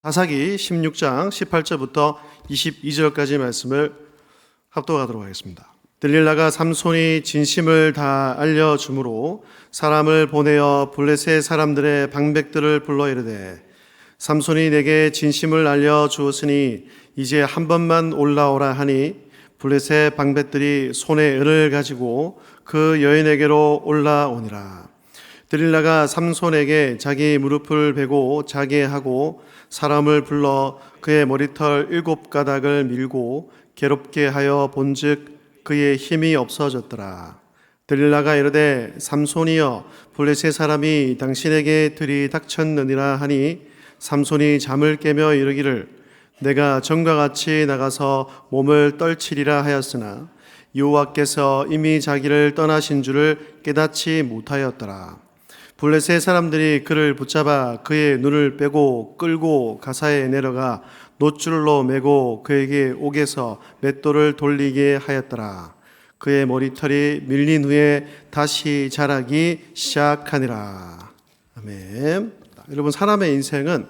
사사기 16장 18절부터 22절까지 말씀을 합독하도록 하겠습니다. 들릴라가 삼손이 진심을 다 알려주므로 사람을 보내어 블레셋 사람들의 방백들을 불러 이르되, 삼손이 내게 진심을 알려주었으니 이제 한 번만 올라오라 하니, 블레셋 방백들이 손에 은을 가지고 그 여인에게로 올라오니라. 들릴라가 삼손에게 자기 무릎을 베고 자게 하고 사람을 불러 그의 머리털 7가닥을 밀고 괴롭게 하여 본즉 그의 힘이 없어졌더라. 들릴라가 이르되, 삼손이여, 블레셋 사람이 당신에게 들이닥쳤느니라 하니, 삼손이 잠을 깨며 이르기를, 내가 전과 같이 나가서 몸을 떨치리라 하였으나 여호와께서 이미 자기를 떠나신 줄을 깨닫지 못하였더라. 블레셋 사람들이 그를 붙잡아 그의 눈을 빼고 끌고 가사에 내려가 놋줄로 매고 그에게 옥에서 맷돌을 돌리게 하였더라. 그의 머리털이 밀린 후에 다시 자라기 시작하니라. 아멘. 여러분, 사람의 인생은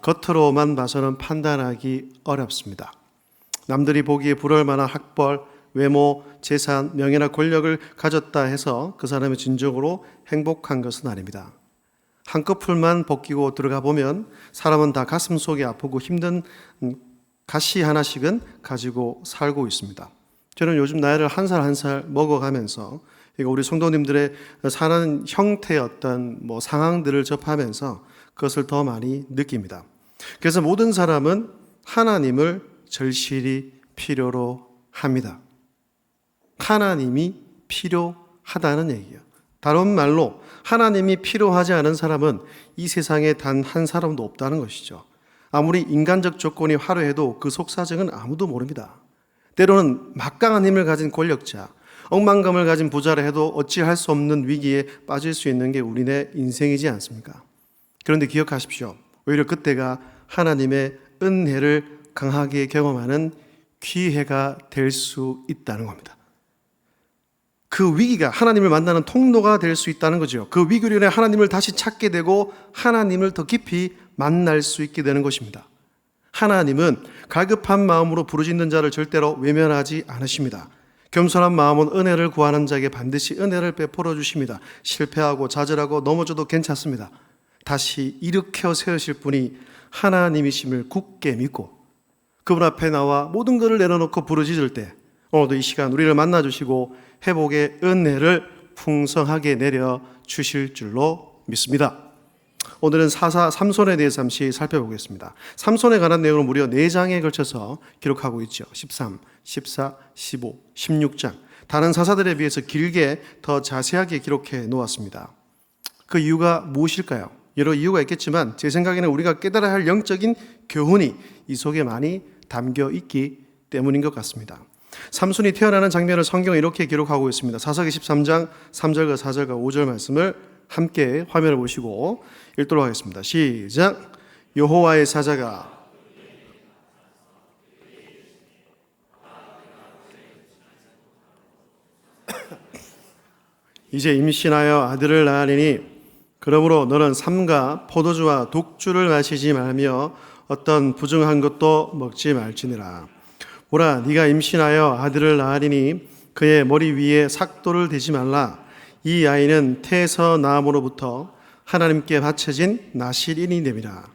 겉으로만 봐서는 판단하기 어렵습니다. 남들이 보기에 부러울 만한 학벌, 외모, 재산, 명예나 권력을 가졌다 해서 그 사람이 진정으로 행복한 것은 아닙니다. 한꺼풀만 벗기고 들어가 보면 사람은 다 가슴 속이 아프고 힘든 가시 하나씩은 가지고 살고 있습니다. 저는 요즘 나이를 한 살 한 살 먹어가면서 우리 성도님들의 사는 형태의 어떤 상황들을 접하면서 그것을 더 많이 느낍니다. 그래서 모든 사람은 하나님을 절실히 필요로 합니다. 하나님이 필요하다는 얘기예요. 다른 말로 하나님이 필요하지 않은 사람은 이 세상에 단 한 사람도 없다는 것이죠. 아무리 인간적 조건이 화려해도 그 속사정은 아무도 모릅니다. 때로는 막강한 힘을 가진 권력자, 억만금을 가진 부자라 해도 어찌할 수 없는 위기에 빠질 수 있는 게 우리네 인생이지 않습니까? 그런데 기억하십시오. 오히려 그때가 하나님의 은혜를 강하게 경험하는 기회가 될 수 있다는 겁니다. 그 위기가 하나님을 만나는 통로가 될 수 있다는 거죠. 그 위기로 인해 하나님을 다시 찾게 되고 하나님을 더 깊이 만날 수 있게 되는 것입니다. 하나님은 갈급한 마음으로 부르짖는 자를 절대로 외면하지 않으십니다. 겸손한 마음은 은혜를 구하는 자에게 반드시 은혜를 베풀어 주십니다. 실패하고 좌절하고 넘어져도 괜찮습니다. 다시 일으켜 세우실 분이 하나님이심을 굳게 믿고 그분 앞에 나와 모든 것을 내려놓고 부르짖을 때 오늘도 이 시간 우리를 만나주시고 회복의 은혜를 풍성하게 내려 주실 줄로 믿습니다. 오늘은 사사 삼손에 대해서 잠시 살펴보겠습니다. 삼손에 관한 내용은 무려 4장에 걸쳐서 기록하고 있죠. 13, 14, 15, 16장. 다른 사사들에 비해서 길게 더 자세하게 기록해 놓았습니다. 그 이유가 무엇일까요? 여러 이유가 있겠지만 제 생각에는 우리가 깨달아야 할 영적인 교훈이 이 속에 많이 담겨 있기 때문인 것 같습니다. 삼손이 태어나는 장면을 성경에 이렇게 기록하고 있습니다. 사사기 13장 3절과 4절과 5절 말씀을 함께 화면을 보시고 읽도록 하겠습니다. 시작. 여호와의 사자가 이제 임신하여 아들을 낳으리니 그러므로 너는 삼가 포도주와 독주를 마시지 말며 어떤 부정한 것도 먹지 말지니라. 보라, 네가 임신하여 아들을 낳으리니 그의 머리 위에 삭도를 대지 말라. 이 아이는 태에서 나음으로부터 하나님께 바쳐진 나실인이 됨이라.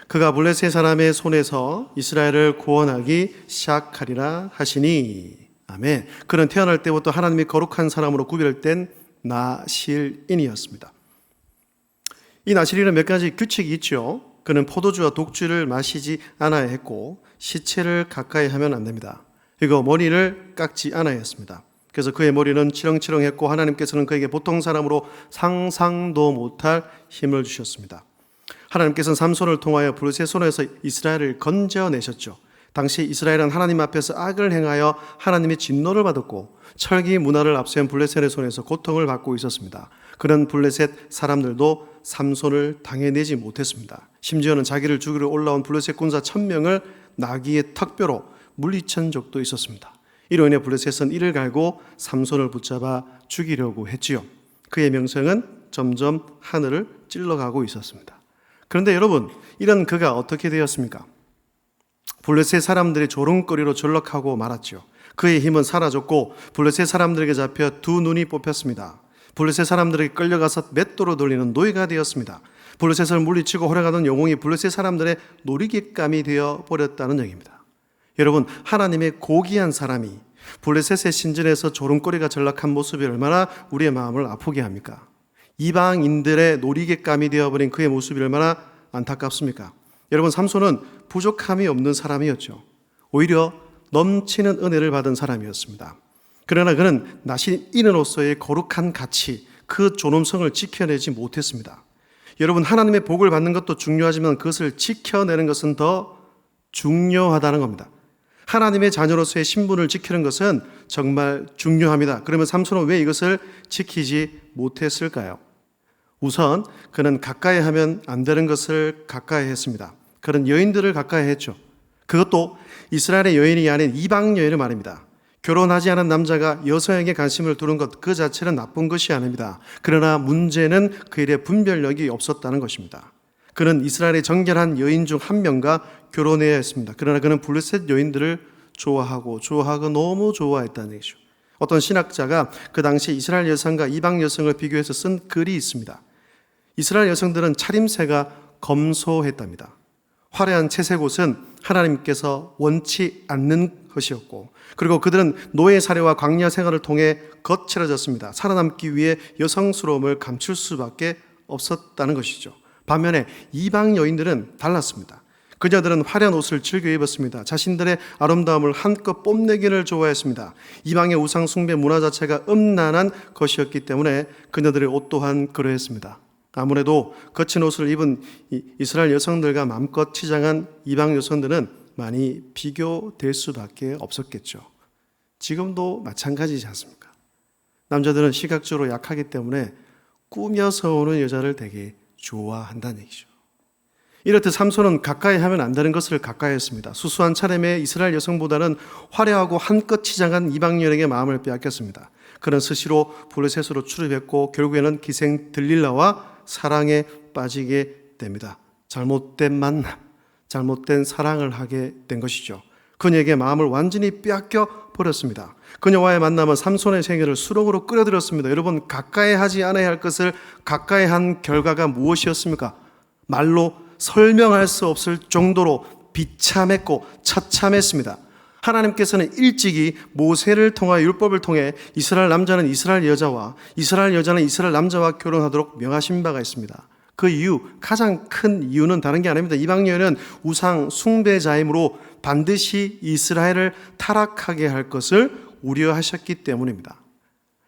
그가 블레셋 사람의 손에서 이스라엘을 구원하기 시작하리라 하시니. 아멘. 그는 태어날 때부터 하나님이 거룩한 사람으로 구별된 나실인이었습니다. 이 나실인은 몇 가지 규칙이 있죠. 그는 포도주와 독주를 마시지 않아야 했고 시체를 가까이 하면 안 됩니다. 그리고 머리를 깎지 않아야 했습니다. 그래서 그의 머리는 치렁치렁했고 하나님께서는 그에게 보통 사람으로 상상도 못할 힘을 주셨습니다. 하나님께서는 삼손을 통하여 블레셋 손에서 이스라엘을 건져내셨죠. 당시 이스라엘은 하나님 앞에서 악을 행하여 하나님의 진노를 받았고 철기 문화를 앞세운 블레셋의 손에서 고통을 받고 있었습니다. 그런 블레셋 사람들도 삼손을 당해내지 못했습니다. 심지어는 자기를 죽이러 올라온 블레셋 군사 1000명을 나귀의 턱뼈로 물리친 적도 있었습니다. 이로 인해 블레셋은 이를 갈고 삼손을 붙잡아 죽이려고 했지요. 그의 명성은 점점 하늘을 찔러가고 있었습니다. 그런데 여러분, 이런 그가 어떻게 되었습니까? 블레셋 사람들이 조롱거리로 전락하고 말았죠. 그의 힘은 사라졌고 블레셋 사람들에게 잡혀 두 눈이 뽑혔습니다. 블레셋 사람들에게 끌려가서 맷돌로 돌리는 노예가 되었습니다. 블레셋을 물리치고 호령하던 영웅이 블레셋 사람들의 놀이객감이 되어 버렸다는 얘기입니다. 여러분, 하나님의 고귀한 사람이 블레셋의 신전에서 조롱거리가 전락한 모습이 얼마나 우리의 마음을 아프게 합니까? 이방인들의 놀이객감이 되어버린 그의 모습이 얼마나 안타깝습니까? 여러분, 삼손은 부족함이 없는 사람이었죠. 오히려 넘치는 은혜를 받은 사람이었습니다. 그러나 그는 나신인으로서의 거룩한 가치, 그 존엄성을 지켜내지 못했습니다. 여러분, 하나님의 복을 받는 것도 중요하지만 그것을 지켜내는 것은 더 중요하다는 겁니다. 하나님의 자녀로서의 신분을 지키는 것은 정말 중요합니다. 그러면 삼손은 왜 이것을 지키지 못했을까요? 우선 그는 가까이 하면 안 되는 것을 가까이 했습니다. 그런 여인들을 가까이 했죠. 그것도 이스라엘의 여인이 아닌 이방 여인을 말입니다. 결혼하지 않은 남자가 여성에게 관심을 두는 것 그 자체는 나쁜 것이 아닙니다. 그러나 문제는 그 일에 분별력이 없었다는 것입니다. 그는 이스라엘의 정결한 여인 중 한 명과 결혼해야 했습니다. 그러나 그는 블레셋 여인들을 좋아하고 너무 좋아했다는 얘기죠. 어떤 신학자가 그 당시 이스라엘 여성과 이방 여성을 비교해서 쓴 글이 있습니다. 이스라엘 여성들은 차림새가 검소했답니다. 화려한 채색 옷은 하나님께서 원치 않는 것이었고, 그리고 그들은 노예 사례와 광야 생활을 통해 거칠어졌습니다. 살아남기 위해 여성스러움을 감출 수밖에 없었다는 것이죠. 반면에 이방 여인들은 달랐습니다. 그녀들은 화려한 옷을 즐겨 입었습니다. 자신들의 아름다움을 한껏 뽐내기를 좋아했습니다. 이방의 우상 숭배 문화 자체가 음란한 것이었기 때문에 그녀들의 옷 또한 그러했습니다. 아무래도 거친 옷을 입은 이스라엘 여성들과 마음껏 치장한 이방 여성들은 많이 비교될 수밖에 없었겠죠. 지금도 마찬가지지 않습니까? 남자들은 시각적으로 약하기 때문에 꾸며서 오는 여자를 되게 좋아한다는 얘기죠. 이렇듯 삼손은 가까이 하면 안 되는 것을 가까이 했습니다. 수수한 차림의 이스라엘 여성보다는 화려하고 한껏 치장한 이방 여인에게 마음을 빼앗겼습니다. 그는 스시로 블레셋으로 출입했고 결국에는 기생 들릴라와 사랑에 빠지게 됩니다. 잘못된 만남, 잘못된 사랑을 하게 된 것이죠. 그녀에게 마음을 완전히 빼앗겨 버렸습니다. 그녀와의 만남은 삼손의 생애를 수렁으로 끌어들였습니다. 여러분, 가까이 하지 않아야 할 것을 가까이 한 결과가 무엇이었습니까? 말로 설명할 수 없을 정도로 비참했고 처참했습니다. 하나님께서는 일찍이 모세를 통하여 율법을 통해 이스라엘 남자는 이스라엘 여자와 이스라엘 여자는 이스라엘 남자와 결혼하도록 명하신 바가 있습니다. 그 이유, 가장 큰 이유는 다른 게 아닙니다. 이방 여인은 우상 숭배자이므로 반드시 이스라엘을 타락하게 할 것을 우려하셨기 때문입니다.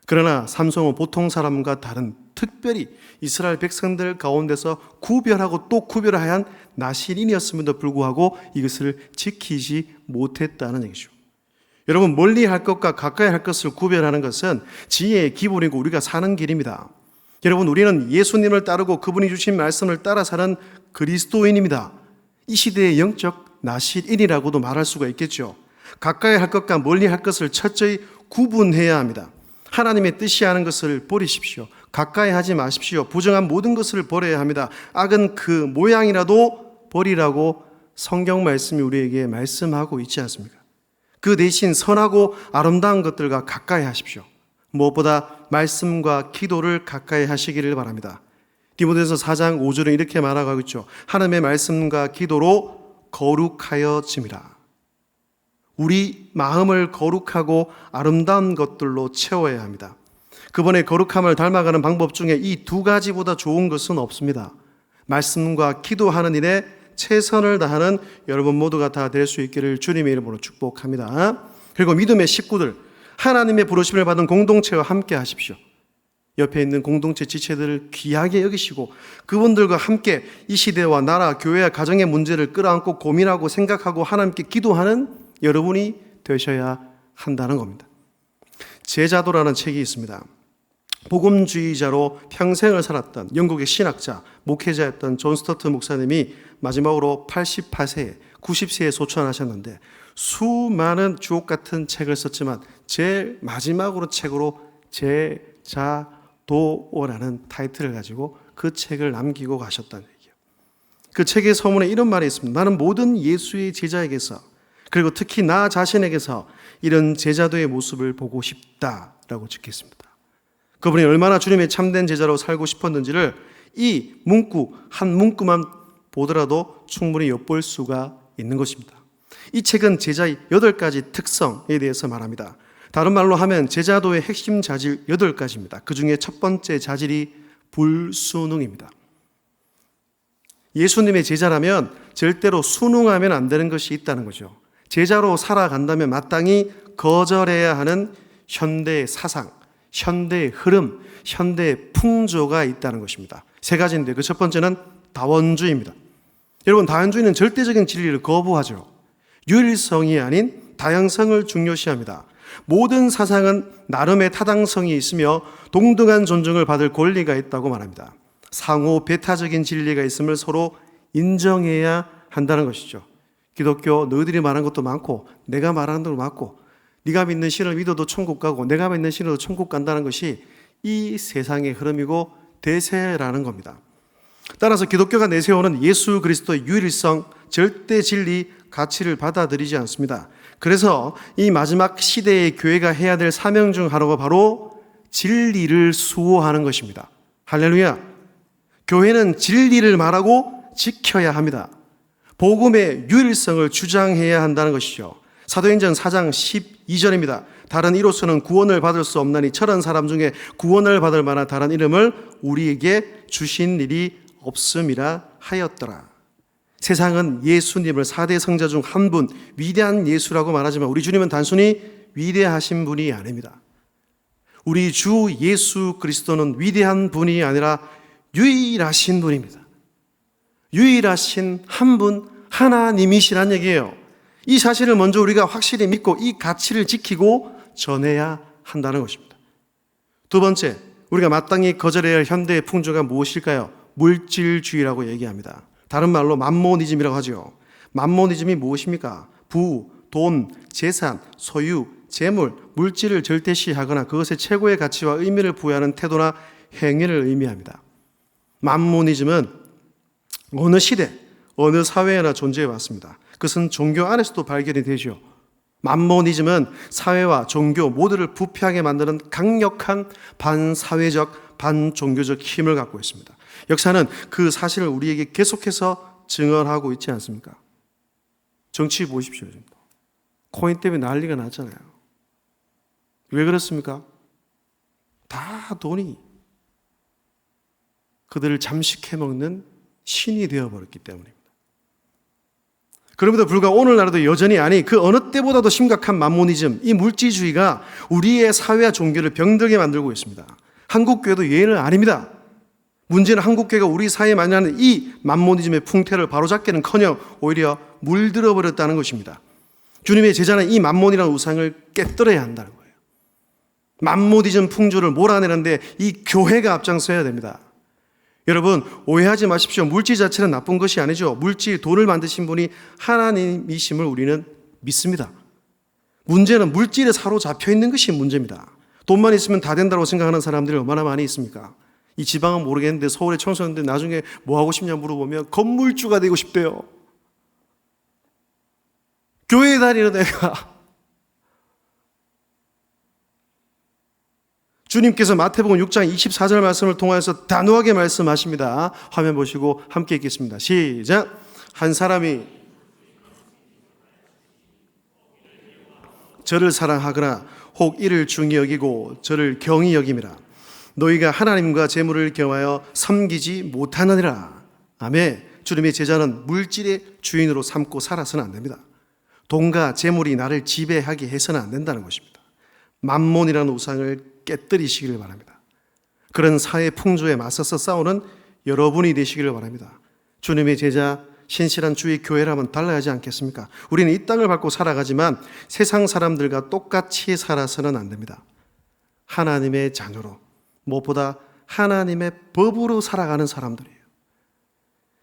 그러나 삼손은 보통 사람과 다른 특별히 이스라엘 백성들 가운데서 구별하고 또 구별해야 한 나신인이었음에도 불구하고 이것을 지키지 못했다는 얘기죠. 여러분, 멀리 할 것과 가까이 할 것을 구별하는 것은 지혜의 기본이고 우리가 사는 길입니다. 여러분, 우리는 예수님을 따르고 그분이 주신 말씀을 따라 사는 그리스도인입니다. 이 시대의 영적 나신인이라고도 말할 수가 있겠죠. 가까이 할 것과 멀리 할 것을 철저히 구분해야 합니다. 하나님의 뜻이 하는 것을 버리십시오. 가까이 하지 마십시오. 부정한 모든 것을 버려야 합니다. 악은 그 모양이라도 버리라고 성경 말씀이 우리에게 말씀하고 있지 않습니까? 그 대신 선하고 아름다운 것들과 가까이 하십시오. 무엇보다 말씀과 기도를 가까이 하시기를 바랍니다. 디모데전서 4장 5절은 이렇게 말하고 있죠. 하나님의 말씀과 기도로 거룩하여짐이라. 우리 마음을 거룩하고 아름다운 것들로 채워야 합니다. 그분의 거룩함을 닮아가는 방법 중에 이 두 가지보다 좋은 것은 없습니다. 말씀과 기도하는 일에 최선을 다하는 여러분 모두가 다 될 수 있기를 주님의 이름으로 축복합니다. 그리고 믿음의 식구들, 하나님의 부르심을 받은 공동체와 함께 하십시오. 옆에 있는 공동체 지체들을 귀하게 여기시고 그분들과 함께 이 시대와 나라, 교회와 가정의 문제를 끌어안고 고민하고 생각하고 하나님께 기도하는 여러분이 되셔야 한다는 겁니다. 제자도라는 책이 있습니다. 복음주의자로 평생을 살았던 영국의 신학자, 목회자였던 존 스토트 목사님이 마지막으로 88세에 90세에 소천하셨는데 수많은 주옥 같은 책을 썼지만 제일 마지막으로 책으로 제자도라는 타이틀을 가지고 그 책을 남기고 가셨다는 얘기예요. 그 책의 서문에 이런 말이 있습니다. 나는 모든 예수의 제자에게서, 그리고 특히 나 자신에게서 이런 제자도의 모습을 보고 싶다라고 적혔습니다. 그분이 얼마나 주님의 참된 제자로 살고 싶었는지를 이 문구 한 문구만 보더라도 충분히 엿볼 수가 있는 것입니다. 이 책은 제자의 8가지 특성에 대해서 말합니다. 다른 말로 하면 제자도의 핵심 자질 8가지입니다. 그 중에 첫 번째 자질이 불순응입니다. 예수님의 제자라면 절대로 순응하면 안 되는 것이 있다는 거죠. 제자로 살아간다면 마땅히 거절해야 하는 현대의 사상, 현대의 흐름, 현대의 풍조가 있다는 것입니다. 3가지인데 그 첫 번째는 다원주의입니다. 여러분, 다원주의는 절대적인 진리를 거부하죠. 유일성이 아닌 다양성을 중요시합니다. 모든 사상은 나름의 타당성이 있으며 동등한 존중을 받을 권리가 있다고 말합니다. 상호 배타적인 진리가 있음을 서로 인정해야 한다는 것이죠. 기독교 너희들이 말하는 것도 많고 내가 말하는 것도 많고 네가 믿는 신을 믿어도 천국 가고 내가 믿는 신으로 천국 간다는 것이 이 세상의 흐름이고 대세라는 겁니다. 따라서 기독교가 내세우는 예수 그리스도의 유일성, 절대 진리, 가치를 받아들이지 않습니다. 그래서 이 마지막 시대의 교회가 해야 될 사명 중 하나가 바로 진리를 수호하는 것입니다. 할렐루야! 교회는 진리를 말하고 지켜야 합니다. 복음의 유일성을 주장해야 한다는 것이죠. 사도행전 4장 12절입니다. 다른 이로서는 구원을 받을 수 없나니 저런 사람 중에 구원을 받을 만한 다른 이름을 우리에게 주신 일이 없음이라 하였더라. 세상은 예수님을 4대 성자 중 한 분, 위대한 예수라고 말하지만 우리 주님은 단순히 위대하신 분이 아닙니다. 우리 주 예수 그리스도는 위대한 분이 아니라 유일하신 분입니다. 유일하신 한 분, 하나님이시란 얘기예요. 이 사실을 먼저 우리가 확실히 믿고 이 가치를 지키고 전해야 한다는 것입니다. 두 번째, 우리가 마땅히 거절해야 할 현대의 풍조가 무엇일까요? 물질주의라고 얘기합니다. 다른 말로 맘모니즘이라고 하죠. 맘모니즘이 무엇입니까? 부, 돈, 재산, 소유, 재물, 물질을 절대시하거나 그것의 최고의 가치와 의미를 부여하는 태도나 행위를 의미합니다. 맘모니즘은 어느 시대, 어느 사회에나 존재해 왔습니다. 그것은 종교 안에서도 발견이 되죠. 맘모니즘은 사회와 종교 모두를 부패하게 만드는 강력한 반사회적, 반종교적 힘을 갖고 있습니다. 역사는 그 사실을 우리에게 계속해서 증언하고 있지 않습니까? 정치 보십시오. 코인 때문에 난리가 났잖아요. 왜 그렇습니까? 다 돈이 그들을 잠식해먹는 신이 되어버렸기 때문입니다. 그럼에도 불구하고 오늘날에도 여전히 그 어느 때보다도 심각한 맘모니즘, 이 물질주의가 우리의 사회와 종교를 병들게 만들고 있습니다. 한국교회도 예외는 아닙니다. 문제는 한국교회가 우리 사회에 만연하는 이 맘모니즘의 풍태를 바로잡기는커녕 오히려 물들어 버렸다는 것입니다. 주님의 제자는 이 맘몬이라는 우상을 깨뜨려야 한다는 거예요. 맘모니즘 풍조를 몰아내는데 이 교회가 앞장서야 됩니다. 여러분, 오해하지 마십시오. 물질 자체는 나쁜 것이 아니죠. 물질, 돈을 만드신 분이 하나님이심을 우리는 믿습니다. 문제는 물질에 사로잡혀 있는 것이 문제입니다. 돈만 있으면 다 된다고 생각하는 사람들이 얼마나 많이 있습니까? 이 지방은 모르겠는데 서울의 청소년들 나중에 뭐 하고 싶냐 물어보면 건물주가 되고 싶대요. 교회에 다니는 애가 주님께서 마태복음 6장 24절 말씀을 통하여서 단호하게 말씀하십니다. 화면 보시고 함께 읽겠습니다. 시작. 한 사람이 저를 사랑하거나 혹 이를 중히 여기고 저를 경히 여김이라. 너희가 하나님과 재물을 겸하여 섬기지 못하느니라. 아멘. 주님의 제자는 물질의 주인으로 삼고 살아서는 안 됩니다. 돈과 재물이 나를 지배하게 해서는 안 된다는 것입니다. 맘몬이라는 우상을 깨뜨리시기를 바랍니다. 그런 사회 풍조에 맞서서 싸우는 여러분이 되시기를 바랍니다. 주님의 제자, 신실한 주의 교회라면 달라야 하지 않겠습니까? 우리는 이 땅을 밟고 살아가지만 세상 사람들과 똑같이 살아서는 안 됩니다. 하나님의 자녀로, 무엇보다 하나님의 법으로 살아가는 사람들이에요.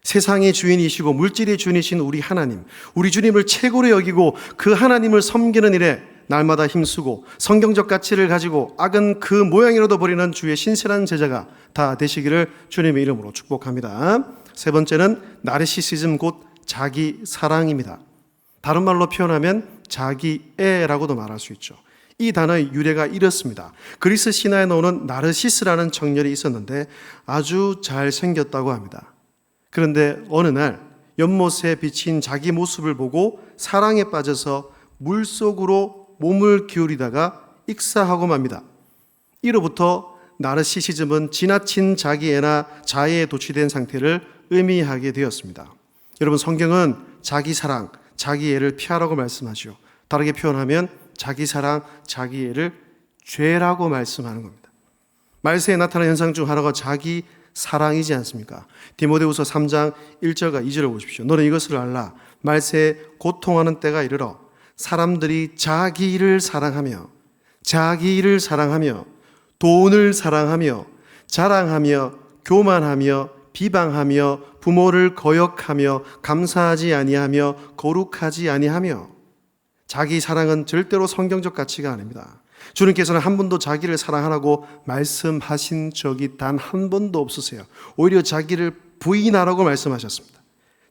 세상의 주인이시고 물질의 주인이신 우리 하나님, 우리 주님을 최고로 여기고 그 하나님을 섬기는 일에 날마다 힘쓰고 성경적 가치를 가지고 악은 그 모양이라도 버리는 주의 신실한 제자가 다 되시기를 주님의 이름으로 축복합니다. 세 번째는 나르시시즘, 곧 자기 사랑입니다. 다른 말로 표현하면 자기애라고도 말할 수 있죠. 이 단어의 유래가 이렇습니다. 그리스 신화에 나오는 나르시스라는 청년이 있었는데 아주 잘생겼다고 합니다. 그런데 어느 날 연못에 비친 자기 모습을 보고 사랑에 빠져서 물속으로 몸을 기울이다가 익사하고 맙니다. 이로부터 나르시시즘은 지나친 자기애나 자애에 도취된 상태를 의미하게 되었습니다. 여러분, 성경은 자기 사랑, 자기애를 피하라고 말씀하죠. 다르게 표현하면 자기 사랑, 자기애를 죄라고 말씀하는 겁니다. 말세에 나타나는 현상 중 하나가 자기 사랑이지 않습니까? 디모데후서 3장 1절과 2절을 보십시오. 너는 이것을 알라. 말세에 고통하는 때가 이르러 사람들이 자기를 사랑하며 돈을 사랑하며 자랑하며 교만하며 비방하며 부모를 거역하며 감사하지 아니하며 거룩하지 아니하며. 자기 사랑은 절대로 성경적 가치가 아닙니다. 주님께서는 한 번도 자기를 사랑하라고 말씀하신 적이 단 한 번도 없으세요. 오히려 자기를 부인하라고 말씀하셨습니다.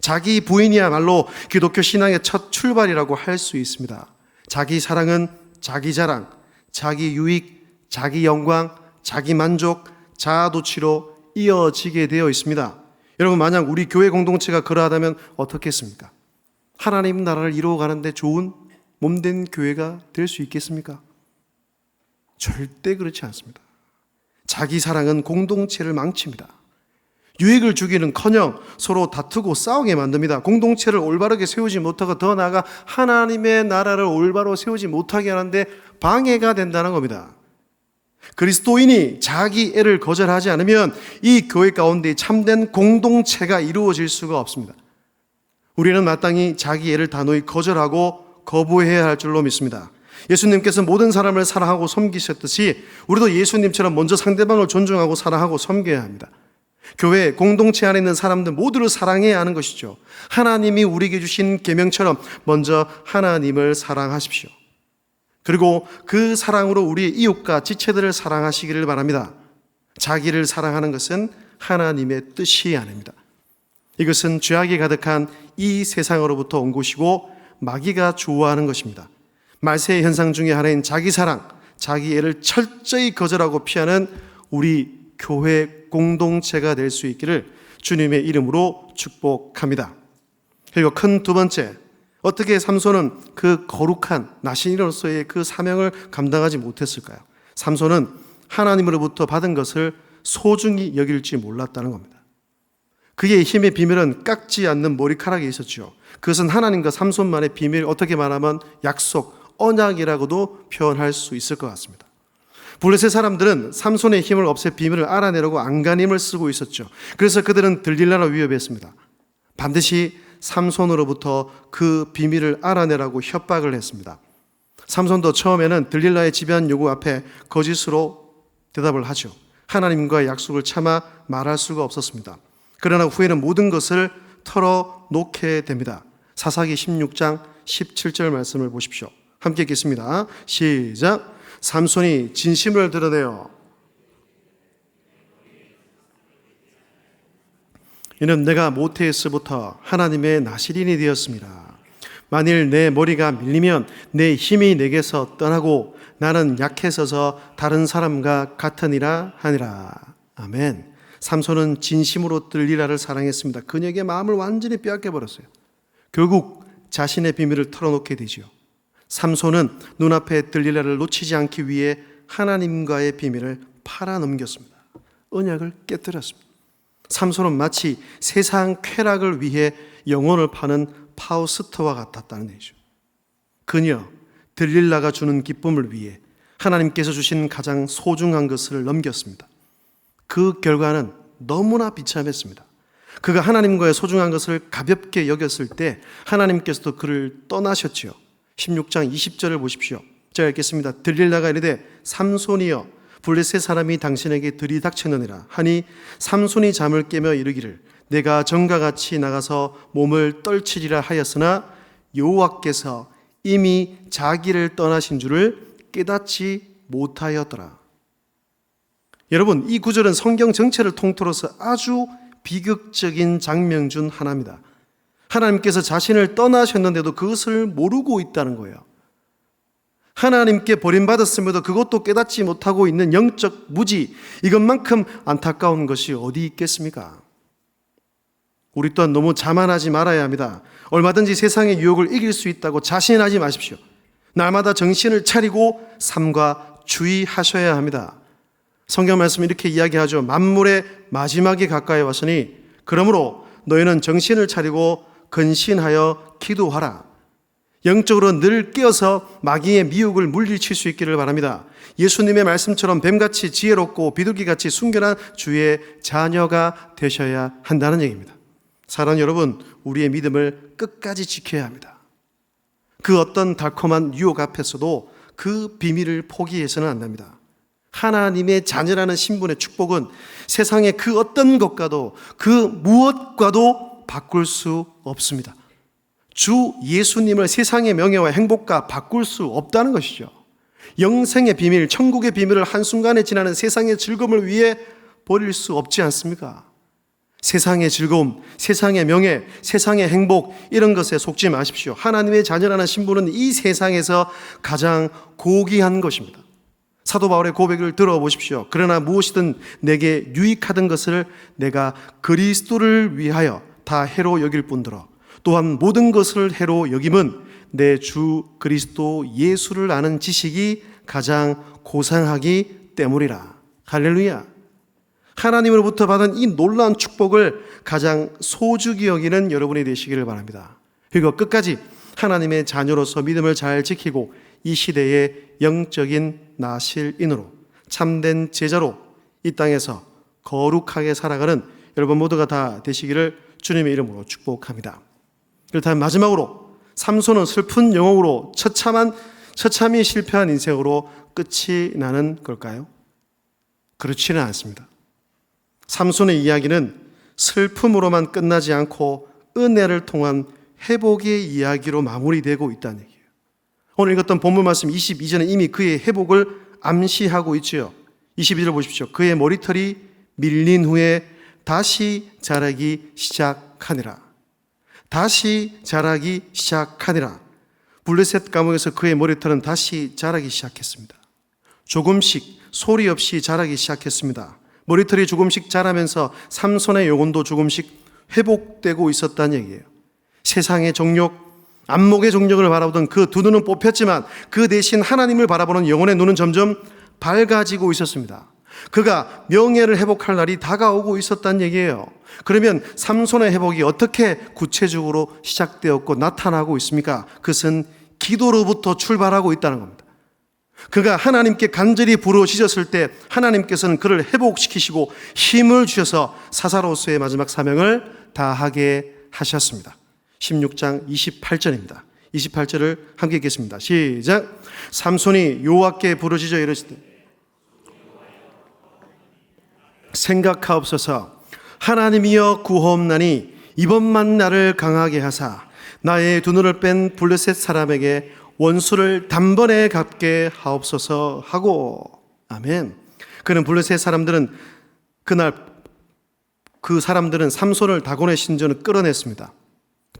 자기 부인이야말로 기독교 신앙의 첫 출발이라고 할 수 있습니다. 자기 사랑은 자기 자랑, 자기 유익, 자기 영광, 자기 만족, 자아도취로 이어지게 되어 있습니다. 여러분, 만약 우리 교회 공동체가 그러하다면 어떻겠습니까? 하나님 나라를 이루어가는데 좋은 몸된 교회가 될 수 있겠습니까? 절대 그렇지 않습니다. 자기 사랑은 공동체를 망칩니다. 유익을 주기는커녕 서로 다투고 싸우게 만듭니다. 공동체를 올바르게 세우지 못하고 더 나아가 하나님의 나라를 올바로 세우지 못하게 하는데 방해가 된다는 겁니다. 그리스도인이 자기애를 거절하지 않으면 이 교회 가운데 참된 공동체가 이루어질 수가 없습니다. 우리는 마땅히 자기애를 단호히 거절하고 거부해야 할 줄로 믿습니다. 예수님께서 모든 사람을 사랑하고 섬기셨듯이 우리도 예수님처럼 먼저 상대방을 존중하고 사랑하고 섬겨야 합니다. 교회 공동체 안에 있는 사람들 모두를 사랑해야 하는 것이죠. 하나님이 우리에게 주신 계명처럼 먼저 하나님을 사랑하십시오. 그리고 그 사랑으로 우리의 이웃과 지체들을 사랑하시기를 바랍니다. 자기를 사랑하는 것은 하나님의 뜻이 아닙니다. 이것은 죄악이 가득한 이 세상으로부터 온 것이고 마귀가 좋아하는 것입니다. 말세의 현상 중에 하나인 자기 사랑, 자기애를 철저히 거절하고 피하는 우리 교회 공동체가 될 수 있기를 주님의 이름으로 축복합니다. 그리고 큰 두 번째, 어떻게 삼손은 그 거룩한 나신이로서의 그 사명을 감당하지 못했을까요? 삼손은 하나님으로부터 받은 것을 소중히 여길지 몰랐다는 겁니다. 그의 힘의 비밀은 깎지 않는 머리카락에 있었죠. 그것은 하나님과 삼손만의 비밀, 어떻게 말하면 약속, 언약이라고도 표현할 수 있을 것 같습니다. 블레셋 사람들은 삼손의 힘을 없앨 비밀을 알아내려고 안간힘을 쓰고 있었죠. 그래서 그들은 들릴라를 위협했습니다. 반드시 삼손으로부터 그 비밀을 알아내라고 협박을 했습니다. 삼손도 처음에는 들릴라의 지배한 요구 앞에 거짓으로 대답을 하죠. 하나님과의 약속을 차마 말할 수가 없었습니다. 그러나 후에는 모든 것을 털어놓게 됩니다. 사사기 16장 17절 말씀을 보십시오. 함께 읽겠습니다. 시작. 삼손이 진심을 드러내어 이는 내가 모태에서부터 하나님의 나시린이 되었습니다. 만일 내 머리가 밀리면 내 힘이 내게서 떠나고 나는 약해서서 다른 사람과 같으니라 하니라. 아멘. 삼손은 진심으로 들릴라를 사랑했습니다. 그녀에게 마음을 완전히 빼앗겨버렸어요. 결국 자신의 비밀을 털어놓게 되지요. 삼손은 눈앞에 들릴라를 놓치지 않기 위해 하나님과의 비밀을 팔아넘겼습니다. 언약을 깨뜨렸습니다. 삼손은 마치 세상 쾌락을 위해 영혼을 파는 파우스트와 같았다는 얘기죠. 그녀 들릴라가 주는 기쁨을 위해 하나님께서 주신 가장 소중한 것을 넘겼습니다. 그 결과는 너무나 비참했습니다. 그가 하나님과의 소중한 것을 가볍게 여겼을 때 하나님께서도 그를 떠나셨지요. 16장 20절을 보십시오. 제가 읽겠습니다. 들릴라가 이르되 삼손이여 블레셋 사람이 당신에게 들이닥쳤느니라 하니 삼손이 잠을 깨며 이르기를 내가 전과 같이 나가서 몸을 떨치리라 하였으나 여호와께서 이미 자기를 떠나신 줄을 깨닫지 못하였더라. 여러분, 이 구절은 성경 전체를 통틀어서 아주 비극적인 장면 중 하나입니다. 하나님께서 자신을 떠나셨는데도 그것을 모르고 있다는 거예요. 하나님께 버림받았음에도 그것도 깨닫지 못하고 있는 영적 무지, 이것만큼 안타까운 것이 어디 있겠습니까? 우리 또한 너무 자만하지 말아야 합니다. 얼마든지 세상의 유혹을 이길 수 있다고 자신하지 마십시오. 날마다 정신을 차리고 삶과 주의하셔야 합니다. 성경 말씀이 이렇게 이야기하죠. 만물의 마지막에 가까이 왔으니 그러므로 너희는 정신을 차리고 근신하여 기도하라. 영적으로 늘 깨어서 마귀의 미혹을 물리칠 수 있기를 바랍니다. 예수님의 말씀처럼 뱀같이 지혜롭고 비둘기같이 순결한 주의 자녀가 되셔야 한다는 얘기입니다. 사랑하는 여러분, 우리의 믿음을 끝까지 지켜야 합니다. 그 어떤 달콤한 유혹 앞에서도 그 비밀을 포기해서는 안 됩니다. 하나님의 자녀라는 신분의 축복은 세상의 그 어떤 것과도 그 무엇과도 바꿀 수 없습니다. 주 예수님을 세상의 명예와 행복과 바꿀 수 없다는 것이죠. 영생의 비밀, 천국의 비밀을 한순간에 지나는 세상의 즐거움을 위해 버릴 수 없지 않습니까? 세상의 즐거움, 세상의 명예, 세상의 행복, 이런 것에 속지 마십시오. 하나님의 자녀라는 신분은 이 세상에서 가장 고귀한 것입니다. 사도 바울의 고백을 들어보십시오. 그러나 무엇이든 내게 유익하던 것을 내가 그리스도를 위하여 다 해로 여길 뿐더러 또한 모든 것을 해로 여김은 내 주 그리스도 예수를 아는 지식이 가장 고상하기 때문이라. 할렐루야. 하나님으로부터 받은 이 놀라운 축복을 가장 소중히 여기는 여러분이 되시기를 바랍니다. 그리고 끝까지 하나님의 자녀로서 믿음을 잘 지키고 이 시대의 영적인 나실인으로 참된 제자로 이 땅에서 거룩하게 살아가는 여러분 모두가 다 되시기를 주님의 이름으로 축복합니다. 그렇다면 마지막으로 삼손은 슬픈 영웅으로 처참히 실패한 인생으로 끝이 나는 걸까요? 그렇지는 않습니다. 삼손의 이야기는 슬픔으로만 끝나지 않고 은혜를 통한 회복의 이야기로 마무리되고 있다는 얘기예요. 오늘 읽었던 본문 말씀 22절은 이미 그의 회복을 암시하고 있지요. 22절 보십시오. 그의 머리털이 밀린 후에 다시 자라기 시작하니라. 다시 자라기 시작하니라. 블레셋 감옥에서 그의 머리털은 다시 자라기 시작했습니다. 조금씩 소리 없이 자라기 시작했습니다. 머리털이 조금씩 자라면서 삼손의 영혼도 조금씩 회복되고 있었다는 얘기예요. 세상의 정욕, 안목의 정욕을 바라보던 그 두 눈은 뽑혔지만 그 대신 하나님을 바라보는 영혼의 눈은 점점 밝아지고 있었습니다. 그가 명예를 회복할 날이 다가오고 있었다는 얘기예요. 그러면 삼손의 회복이 어떻게 구체적으로 시작되었고 나타나고 있습니까? 그것은 기도로부터 출발하고 있다는 겁니다. 그가 하나님께 간절히 부르짖었을 때 하나님께서는 그를 회복시키시고 힘을 주셔서 사사로서의 마지막 사명을 다하게 하셨습니다. 16장 28절입니다. 28절을 함께 읽겠습니다. 시작. 삼손이 여호와께 부르짖어 이르시되 생각하옵소서. 하나님이여 구하옵나니 이번만 나를 강하게 하사 나의 두 눈을 뺀 블레셋 사람에게 원수를 단번에 갚게 하옵소서 하고. 아멘. 그는 블레셋 사람들은 그날 그 사람들은 삼손을 다곤의 신전을 끌어냈습니다.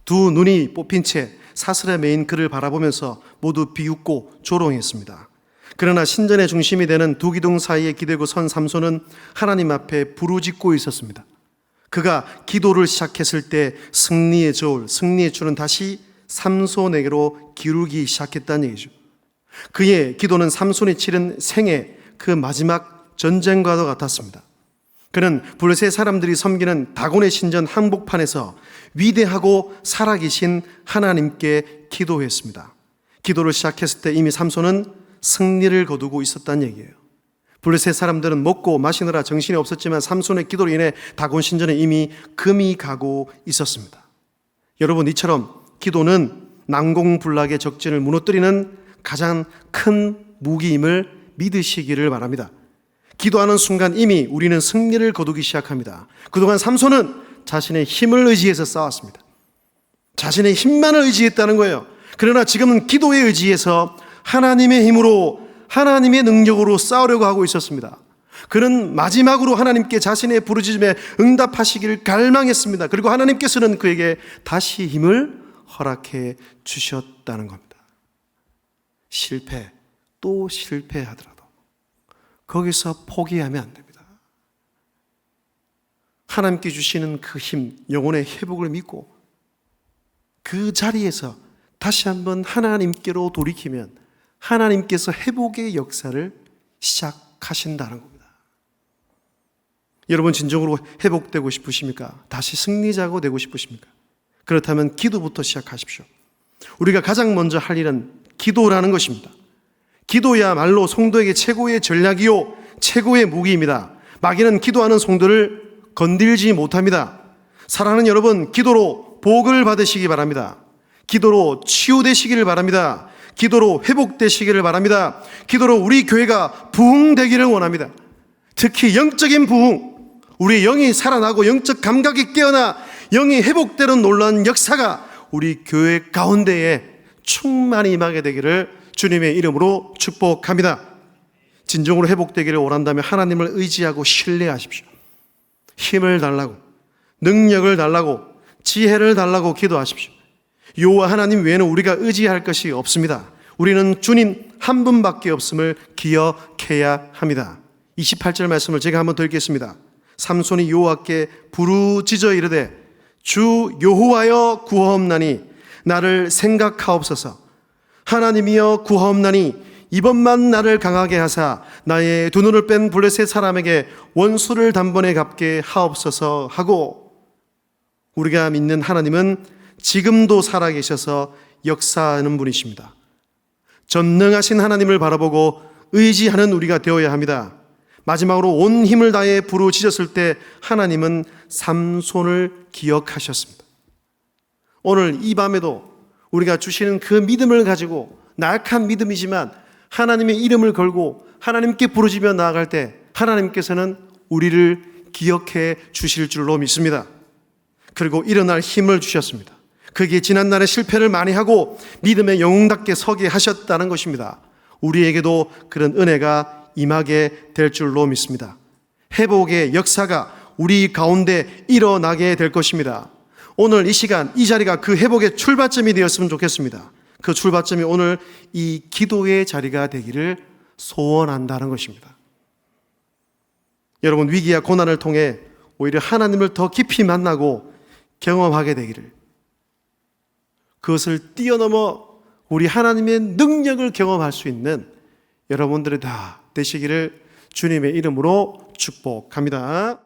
두 눈이 뽑힌 채 사슬에 매인 그를 바라보면서 모두 비웃고 조롱했습니다. 그러나 신전의 중심이 되는 두 기둥 사이에 기대고 선 삼손은 하나님 앞에 부르짖고 있었습니다. 그가 기도를 시작했을 때 승리의 저울, 승리의 줄은 다시 삼손에게로 기울기 시작했다는 얘기죠. 그의 기도는 삼손이 치른 생애 그 마지막 전쟁과도 같았습니다. 그는 블레셋 사람들이 섬기는 다곤의 신전 한복판에서 위대하고 살아계신 하나님께 기도했습니다. 기도를 시작했을 때 이미 삼손은 승리를 거두고 있었다는 얘기예요. 블레셋 사람들은 먹고 마시느라 정신이 없었지만 삼손의 기도로 인해 다곤 신전에 이미 금이 가고 있었습니다. 여러분, 이처럼 기도는 난공불락의 적진을 무너뜨리는 가장 큰 무기임을 믿으시기를 바랍니다. 기도하는 순간 이미 우리는 승리를 거두기 시작합니다. 그동안 삼손은 자신의 힘을 의지해서 싸웠습니다. 자신의 힘만을 의지했다는 거예요. 그러나 지금은 기도에 의지해서 하나님의 힘으로, 하나님의 능력으로 싸우려고 하고 있었습니다. 그는 마지막으로 하나님께 자신의 부르짖음에 응답하시기를 갈망했습니다. 그리고 하나님께서는 그에게 다시 힘을 허락해 주셨다는 겁니다. 실패, 또 실패하더라도 거기서 포기하면 안 됩니다. 하나님께 주시는 그 힘, 영혼의 회복을 믿고 그 자리에서 다시 한번 하나님께로 돌이키면 하나님께서 회복의 역사를 시작하신다는 겁니다. 여러분, 진정으로 회복되고 싶으십니까? 다시 승리자가 되고 싶으십니까? 그렇다면 기도부터 시작하십시오. 우리가 가장 먼저 할 일은 기도라는 것입니다. 기도야말로 성도에게 최고의 전략이요 최고의 무기입니다. 마귀는 기도하는 성도를 건들지 못합니다. 사랑하는 여러분, 기도로 복을 받으시기 바랍니다. 기도로 치유되시기를 바랍니다. 기도로 회복되시기를 바랍니다. 기도로 우리 교회가 부흥되기를 원합니다. 특히 영적인 부흥, 우리 영이 살아나고 영적 감각이 깨어나 영이 회복되는 놀라운 역사가 우리 교회 가운데에 충만히 임하게 되기를 주님의 이름으로 축복합니다. 진정으로 회복되기를 원한다면 하나님을 의지하고 신뢰하십시오. 힘을 달라고, 능력을 달라고, 지혜를 달라고 기도하십시오. 여호와 하나님 외에는 우리가 의지할 것이 없습니다. 우리는 주님 한 분밖에 없음을 기억해야 합니다. 28절 말씀을 제가 한번 더 읽겠습니다. 삼손이 여호와께 부르짖어 이르되 주 여호와여 구하옵나니 나를 생각하옵소서. 하나님이여 구하옵나니 이번만 나를 강하게 하사 나의 두 눈을 뺀 블레셋 사람에게 원수를 단번에 갚게 하옵소서 하고, 우리가 믿는 하나님은 지금도 살아계셔서 역사하는 분이십니다. 전능하신 하나님을 바라보고 의지하는 우리가 되어야 합니다. 마지막으로 온 힘을 다해 부르짖었을 때 하나님은 삼손을 기억하셨습니다. 오늘 이 밤에도 우리가 주시는 그 믿음을 가지고, 나약한 믿음이지만 하나님의 이름을 걸고 하나님께 부르짖며 나아갈 때 하나님께서는 우리를 기억해 주실 줄로 믿습니다. 그리고 일어날 힘을 주셨습니다. 그게 지난날의 실패를 많이 하고 믿음의 영웅답게 서게 하셨다는 것입니다. 우리에게도 그런 은혜가 임하게 될 줄로 믿습니다. 회복의 역사가 우리 가운데 일어나게 될 것입니다. 오늘 이 시간, 이 자리가 그 회복의 출발점이 되었으면 좋겠습니다. 그 출발점이 오늘 이 기도의 자리가 되기를 소원한다는 것입니다. 여러분, 위기와 고난을 통해 오히려 하나님을 더 깊이 만나고 경험하게 되기를, 그것을 뛰어넘어 우리 하나님의 능력을 경험할 수 있는 여러분들이 다 되시기를 주님의 이름으로 축복합니다.